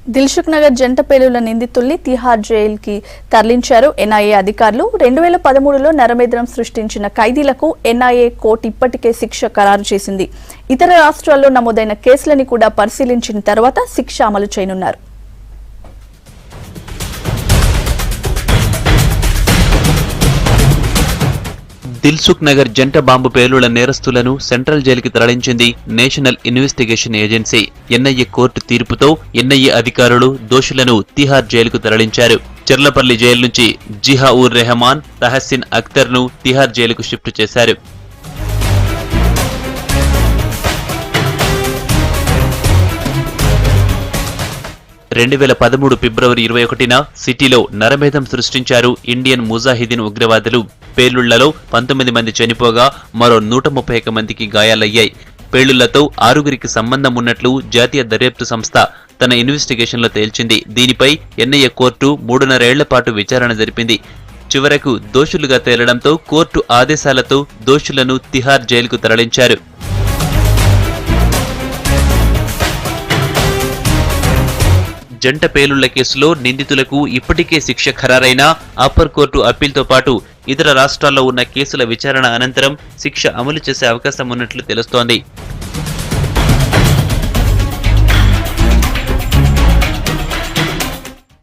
దిల్సుఖ్ నగర్ జంట పేలుళ్ల నిందితుల్ని తిహార్ జైలుకి తరలించారు ఎన్ఐఏ అధికారులు. 2013లో నరమేధం సృష్టించిన ఖైదీలకు ఎన్ఐఏ కోర్టు ఇప్పటికే శిక్ష ఖరారు చేసింది. ఇతర రాష్ట్రాల్లో నమోదైన కేసులని కూడా పరిశీలించిన తర్వాత శిక్ష అమలు చేయనున్నారు. దిల్సుఖ్ నగర్ జంట బాంబు పేలుళ్ల నేరస్తులను సెంట్రల్ జైలుకి తరలించింది national investigation agency. NIA court తీర్పుతో ఎన్ఐఏ అధికారులు దోషులను తిహార్ జైలుకు తరలించారు. చెర్లపల్లి జైలు నుంచి జిహా-ఉర్ రెహమాన్, తహసిన్ అఖ్తర్ ను తిహార్ జైలుకు షిఫ్ట్ చేశారు. ఫిబ్రవరి 21న సిటీలో నరమేధం సృష్టించారు ఇండియన్ ముజాహిదీన్ ఉగ్రవాదులు. పేలుళ్లలో 19 మంది చనిపోగా మరో 131 మందికి గాయాలయ్యాయి. పేలుళ్లతో 6గురికి సంబంధం ఉన్నట్లు జాతీయ దర్యాప్తు సంస్థ తన ఇన్వెస్టిగేషన్లో తేల్చింది. దీనిపై ఎన్ఐఏ కోర్టు 3.5 ఏళ్ల పాటు విచారణ జరిపింది. చివరకు దోషులుగా తేలడంతో కోర్టు ఆదేశాలతో దోషులను తిహార్ జైలుకు తరలించారు. జంట పేలుళ్ల కేసులో నిందితులకు ఇప్పటికే శిక్ష ఖరారైన అప్పర్ కోర్టు అప్పీల్తో పాటు ఇతర రాష్ట్రాల్లో ఉన్న కేసుల విచారణ అనంతరం శిక్ష అమలు చేసే అవకాశం ఉన్నట్లు తెలుస్తోంది.